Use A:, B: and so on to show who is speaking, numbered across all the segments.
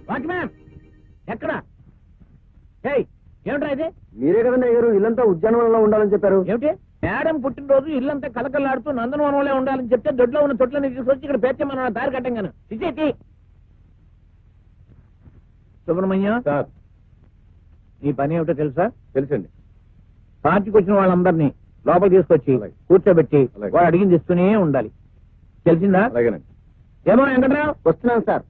A: Watchman ఎక్కడ? ఏమిట్రా ఇది?
B: మీరే కదండి అయ్యారు ఇల్లంతా ఉద్యానవనంలో ఉండాలని చెప్పారు.
A: ఏమిటి? మేడం పుట్టినరోజు ఇల్లంతా కలకలాడుతూ నందనవనంలో ఉండాలని చెప్తే దొడ్లో ఉన్న తొట్లని తీసుకొచ్చి ఇక్కడ పేర్చమన్న దారి కట్టంగాను. ఇచ్చేటి సుబ్రహ్మణ్యం
B: సార్
A: నీ పని ఏమిటో తెలుసా?
B: తెలుసండి.
A: పార్టీకి వచ్చిన వాళ్ళందరినీ లోపల తీసుకొచ్చి
B: అలాగే.
A: కూర్చోబెట్టి
B: అలాగే.
A: వాడు అడిగింది ఇస్తూనే ఉండాలి. తెలిసిందా?
B: అలాగేనండి.
A: ఏమో వెంకట్రావు,
B: వస్తున్నాను సార్.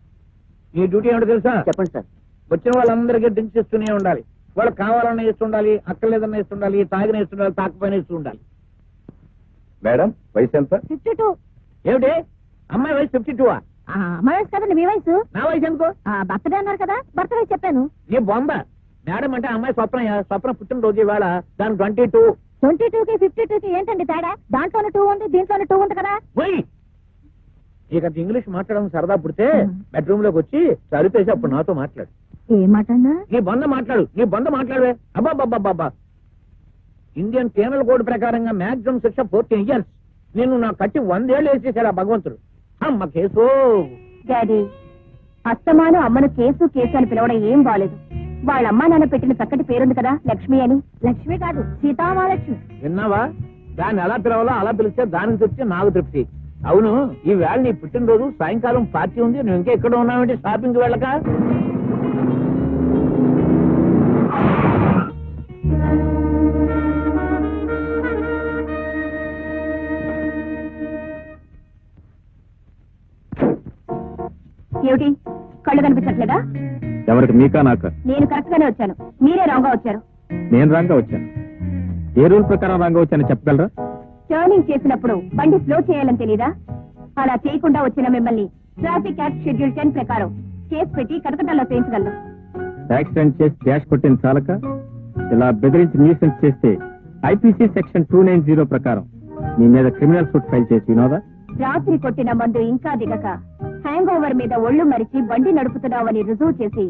A: నీ డ్యూటీ ఏమిటో తెలుసా?
B: చెప్పండి సార్.
A: వచ్చిన వాళ్ళందరికీ డ్రింక్స్ ఇస్తూనే ఉండాలి. వాళ్ళు కావాలన్నా ఇస్తుండాలి, అక్కర్లేదన్నా ఇస్తుండాలి, తాగిన ఇస్తుండాలి, తాకపోయినా ఇస్తూ ఉండాలి.
B: మేడం వయసు ఎంత?
C: 52.
A: ఏమిటి? అమ్మాయి వయసు 52?
C: అమ్మాయి వయసు కదండి మీ వయసు.
A: నా వయసు ఎందుకో?
C: బర్త్డే అన్నారు కదా, బర్త్డే చెప్పాను.
A: నీ బొంద. మేడం అంటే అమ్మాయి స్వప్న పుట్టినరోజు ఇవాళ. దాని 22.
C: 22కి 52కి ఏంటండి తేడా? దాంట్లోనే 2 ఉంది, దీంట్లోనే 2 ఉంది కదా.
A: పోయి ఇక ఇంగ్లీష్ మాట్లాడడం సరదా పుడితే బెడ్రూమ్ లోకి వచ్చి చదివేసి అప్పుడు నాతో మాట్లాడు.
C: ఏం మాట అన్నా?
A: నీ బంద మాట్లాడు, నీ బంద మాట్లాడవే. అబ్బాబ్బాబ్బా, ఇండియన్ పీనల్ కోడ్ ప్రకారంగా మాక్సిమం శిక్ష 14 years. నేను నా కట్టి 100 ఏళ్ళు వేసేసాడు ఆ భగవంతుడు. అమ్మ కేసు.
C: డాడీ, అత్తమాను అమ్మను కేసు కేసు అని పిలవడం ఏం బాలేదు. వాళ్ళ అమ్మా నాన్న పెట్టిన చక్కటి పేరుంది కదా, లక్ష్మి అని. లక్ష్మి కాదు, సీతామహాలక్ష్మి.
A: విన్నావా? దాన్ని ఎలా పిలవాలో అలా పిలిస్తే దానికి తృప్తి, నాకు తృప్తి. అవును, ఈ వేళ నీ పుట్టినరోజు, సాయంకాలం పార్టీ ఉంది, నువ్వు ఇంకా ఎక్కడ ఉన్నావంటే షాపింగ్ వెళ్ళక.
C: ఏమిటి, కళ్ళు కనిపించట్లేదా?
B: ఎవరికి, మీకా నాకా?
C: నేను కరెక్ట్ గానే వచ్చాను, మీరే రాంగ్ గా వచ్చారు.
B: నేను రాంగా వచ్చాను. ఏ రూల్ ప్రకారం రాంగా వచ్చాను చెప్పగలరా?
C: టర్నింగ్ చేసినప్పుడు బండి స్లో చేయాలని తెలీదా? అలా చేయకుండా వచ్చిన మిమ్మల్ని ట్రాఫిక్ యాక్ట్ షెడ్యూల్ 10 ప్రకారం కేసు పెట్టి కటకటాల్లో చేయించగలను.
B: యాక్సిడెంట్ చేసి డాష్ కొట్టిన చాలక ఇలా బెదిరించి న్యూసెన్స్ చేస్తే ఐపీసీ సెక్షన్ 290 ప్రకారం మీ మీద క్రిమినల్ సూట్ ఫైల్ చేసి వినోదా?
C: రాత్రి కొట్టిన మందు ఇంకా దిగక హ్యాంగ్ ఓవర్ మీద ఒళ్ళు మరిచి బండి నడుపుతున్నావని రుజువు చేసి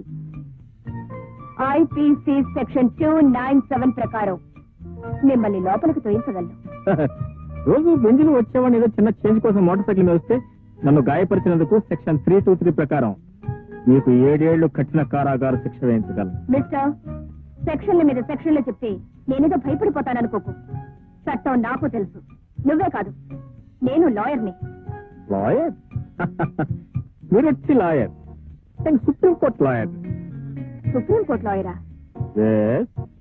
C: ఐపీసీ సెక్షన్ 297 ప్రకారం మిమ్మల్ని లోపలికి తోయించగలను.
B: రోజు బెంజిలు వచ్చేవాడిని ఏదో చిన్న చేంజ్ కోసం మోటార్ సైకిల్ మీద వస్తే నన్ను గాయపరిచినందుకు సెక్షన్ 323 ప్రకారం మీకు 7 ఏళ్లు కఠిన కారాగార శిక్ష వేయించగలను.
C: మిస్టర్, సెక్షన్ల మీద సెక్షన్లు చెప్తే నేనేదో భయపడిపోతాననుకోకు. చట్టం నాకు తెలుసు, నువ్వే కాదు, నేను లాయర్ని.
B: లాయర్? మీరు వచ్చి లాయర్? Supreme court lawyer.
C: సుప్రీంకోర్టు లాయరా?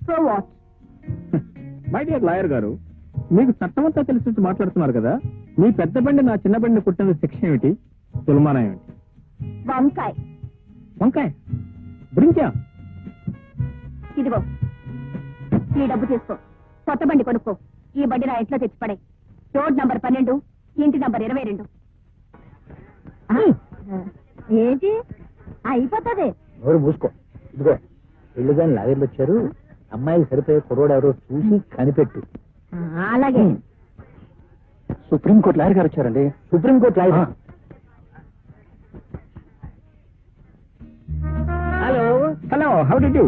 C: So what?
B: My dear lawyer గారు, మీకు చట్టమంతా తెలిసి మాట్లాడుతున్నారు కదా. మీ పెద్ద బండి నా చిన్న బండిని కుట్టిన శిక్ష ఏమిటి? తులమానం ఏమిటి?
C: వంకాయ్.
B: వంకాయ బ్రింకా?
C: ఇదిగో ఈ డబ్బు తీసుకో, కొత్త బండి కొనుక్కో. ఈ బండి నా ఇంట్లో తెచ్చిపడే. రోడ్ నంబర్ 12, ఇంటి నంబర్ 22. ఏంటి అయిపోతుంది?
A: నోరు మూసుకో. ఇదిగో ఇల్లు గాని లాగర్లు వచ్చారు, అమ్మాయికి సరిపోయే కుర్రోడు ఎవరో చూసి కనిపెట్టు.
C: అలాగే.
B: సుప్రీంకోర్టు లాయర్ గారు వచ్చారండి.
A: Supreme court lawyer. Hello
B: hello, how do you?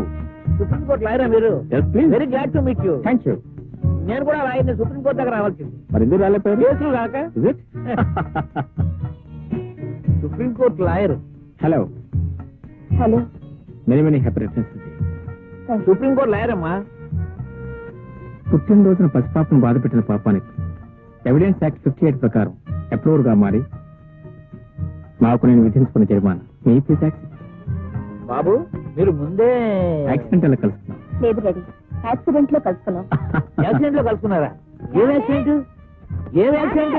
A: Supreme court లాయరా మీరు?
B: Yes, please.
A: Very glad to meet you.
B: Thank you.
A: నేను కూడా లాయర్ని, సుప్రీంకోర్టు దగ్గర రావాల్సింది.
B: మరి ఎందుకు రాలేపోయారు?
A: కేసులు కాక.
B: Is it?
A: Supreme court lawyer.
B: Hello,
C: hello.
B: Many many happy returns.
A: Supreme court lawyer అమ్మా.
B: పుట్టినరోజున పసిపాపను బాధ పెట్టిన పాపానికి ఎవిడెన్స్ యాక్ట్ 58 ప్రకారం అప్రూవర్ గా మారి నాకు నేను విధించుకున్న జరిమానా మీ ట్యాక్స్.
A: బాబు మీరు ముందే
B: యాక్సిడెంట్ ఎలా కలుసుకున్నాం?
C: లేదు డాడీ, యాక్సిడెంట్ లో కలుసుకున్నాం.
A: యాక్సిడెంట్ లో కలుసుకున్నారా? ఏం యాక్సిడెంట్? ఏం యాక్సిడెంట్?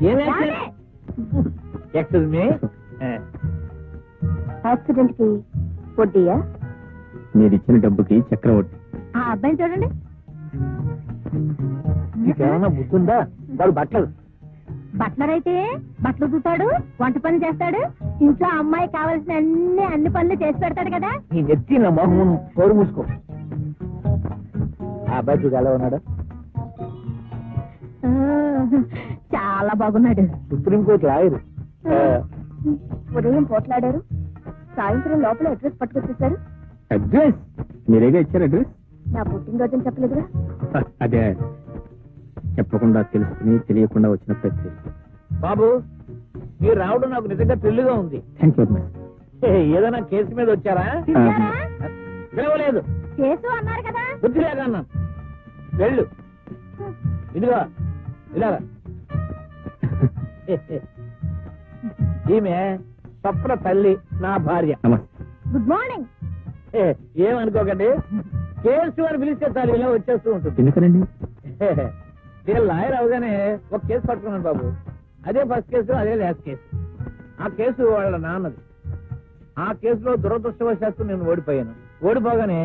A: ఏం యాక్సిడెంట్? Excuse me.
C: యాక్సిడెంట్ కి వడ్డీయా?
B: మీరు ఇచ్చిన డబ్బుకి చక్రవడ్డీ.
C: ఆ అబ్బాయిని చూడండి.
A: నీకేమన్నా బుద్ధుందా? వాడు
C: బట్లర్ అయితే బట్టలు చూతాడు, వంట పనులు చేస్తాడు, ఇంట్లో అమ్మాయి కావాల్సిన అన్ని పనులు చేసి పెడతాడు కదా.
A: నీ నెత్తి నా మొహం కోరు మూసుకో. ఆ అబ్బాయి చూడు ఎలా ఉన్నాడు?
C: చాలా బాగున్నాడు.
A: Supreme court lawyer.
C: ఉదయం పోట్లాడారు, సాయంత్రం లోపల అడ్రస్ పట్టుకొచ్చేసారు.
B: అడ్రస్ మీరేగా ఇచ్చారు అడ్రస్?
C: నా పుట్టినరోజు చెప్పలేదురా?
B: అదే చెప్పకుండా తెలుసుకుని తెలియకుండా వచ్చిన ప్రతి.
A: బాబు మీరు రావడం నాకు నిజంగా థ్రిల్గా ఉంది.
B: Thank you.
A: ఏదైనా కేసు మీద వచ్చారా? పిలవలేదు,
C: కేసు అన్నారు కదా.
A: బుద్ధి లేక అన్నాను. వెళ్ళు, ఇదిగో ఇలాగా. ఈమె స్వప్న తల్లి, నా భార్య.
B: నమస్తే.
C: Good morning.
A: ఏమనుకోకండి, కేసు అని పిలిస్తే చాలు ఇలా వచ్చేస్తూ ఉంటుంది.
B: ఎందుకనండి?
A: నేను లాయర్ అవగానే ఒక కేసు పట్టుకున్నాను బాబు. అదే ఫస్ట్ కేసు, అదే లాస్ట్ కేసు. ఆ కేసు వాళ్ళ నాన్నది. ఆ కేసులో దురదృష్టవశాత్తు నేను ఓడిపోయాను. ఓడిపోగానే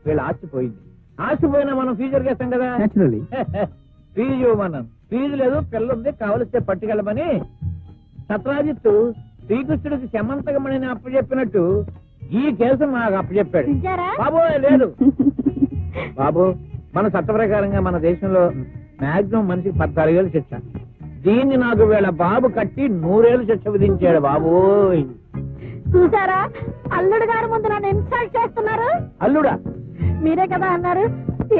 A: వీళ్ళ ఆస్తిపోయింది. ఆస్తిపోయినా మనం ఫీజు అడిగేస్తాం కదా.
B: Naturally.
A: ఫీజు ఇవ్వమన్నాను. ఫీజు లేదు, పిల్ల ఉంది, కావలిస్తే పట్టుకెళ్ళమని సత్రాజిత్తు శ్రీకృష్ణుడికి శమంతకమణిని అప్పచెప్పినట్టు ఈ కేసు నాకు అప్పచెప్పాడు.
C: పిలిచారా?
A: బాబు లేదు బాబు, మన చట్ట ప్రకారంగా మన దేశంలో మాక్సిమం మనిషికి 14 ఏళ్ళు శిక్ష. దీన్ని నాకు వీళ్ళ బాబు కట్టి 100 ఏళ్ళు శిక్ష విధించాడు బాబు.
C: చూసారా, అల్లుడు గారు ముందు నన్ను ఇన్సల్ట్ చేస్తున్నారు.
A: అల్లుడా?
C: మీరే కదా అన్నారు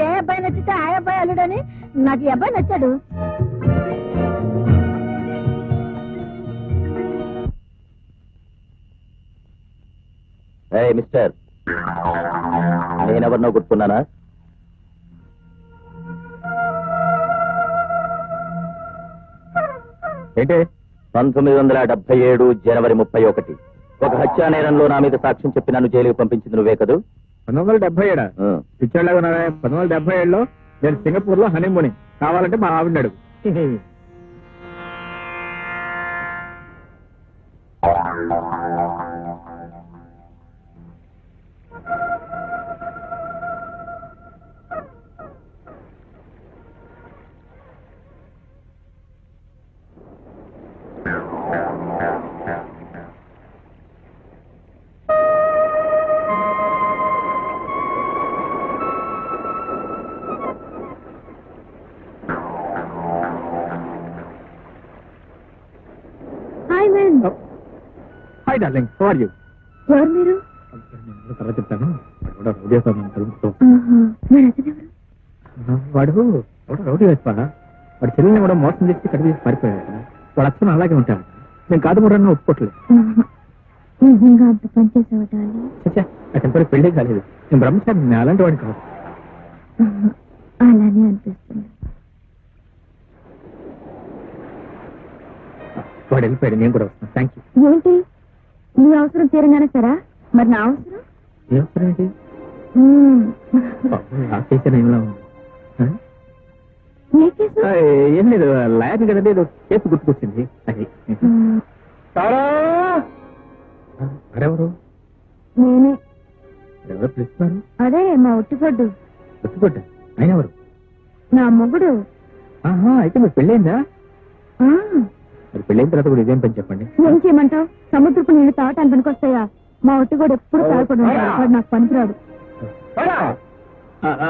C: ఏ అబ్బాయి నచ్చితే ఆ అబ్బాయి అల్లుడని. నాకు ఈ అబ్బాయి నచ్చాడు.
D: మిస్టర్, నేనెవరినో గుర్తున్నానా?
B: ఏంటి?
D: 1977 జనవరి 31 ఒక హత్యా నేరంలో నా మీద సాక్ష్యం చెప్పి నన్ను జైలుకి పంపించింది నువ్వే కదూ?
B: 1977
D: ఆ.
B: పిచ్చాడులాగా ఉన్నాడా? 1977లో నేను సింగపూర్ లో హనీమూనింగ్. కావాలంటే మా ఆవిడన్నాడు.
C: Hi man.
B: Hi darling, how are you?
C: ఎవరు మీరు?
B: తర్వాత చెప్తాను. వాడు రౌడీ వేస్తాను నేను కలుపుతూ.
C: మరి అతనెవరు?
B: వాడు ఎవడో రౌడీ వేస్తా. వాడు చెల్లెల్ని కూడా మోసం చేసి కడిగి పారిపోయాడు. వాడు అచ్చం అలాగే ఉంటాడు. నేను కాదు కూడా ఒప్పుకోవట్లేదు.
C: నిజంగా అంత పని చేసేవాళ్ళు?
B: చచ్చా, అతని పెళ్లి కాలేదు. నేను బ్రహ్మచారి, నేను అలాంటి వాడిని కాదు.
C: అలానే అనిపిస్తుంది.
B: వాడు వెళ్ళిపోయాడు, నేను కూడా వస్తాను. Thank you.
C: ఏంటి నీ అవసరం తీరంగానే సరా? మరి నా అవసరం?
B: ఏ అవసరం ఏంటి? ఆ కేసు ఏమిలా ఉంది? ఆ?
C: ఏ కేసు?
B: ఏం లేదు, లాయర్ కదండి, ఏదో కేసు గుర్తుకొచ్చింది. అది మరెవరు?
C: నేనే.
B: ఎవరో పిలుస్తున్నారు?
C: అదే మా ఒట్టిపడ్డు.
B: గుర్తుపడ్డా. ఆయన ఎవరు?
C: నా మొగుడు.
B: ఆహా, అయితే మీరు పెళ్ళైందా?
C: ఆ,
B: మరి పెళ్ళైన తర్వాత కూడా ఇదేం పని చెప్పండి.
C: ఏం చేయమంటావు? సముద్రపు నీళ్లు తాగటానికి పనికొస్తాయా? మా ఒట్టిగోడు ఎప్పుడు తాగకుండా ఉంటాడు. వాడు నాకు పనికిరాడు.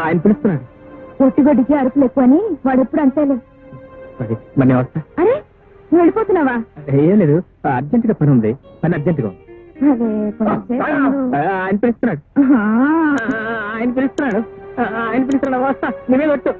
B: ఆయన పిలుస్తున్నాడు.
C: ఒట్టిగొడ్డికి అరుపులు ఎక్కువ అని వాడు ఎప్పుడు అంతేలే.
B: మరి నేను వస్తా.
C: అరే నువ్వు వెళ్ళిపోతున్నావా?
B: ఏం లేదు, అర్జెంట్ గా పని ఉంది. పని అర్జెంట్ గా ఉంది.
C: అదే కొంచెంసేపు ఉండు.
B: ఆయన పిలుస్తున్నాడు.
C: ఆహా.
B: ఆయన పిలుస్తున్నాడు. ఆయన పిలుస్తున్నాడు, వస్తా. నువ్వే కొట్టు.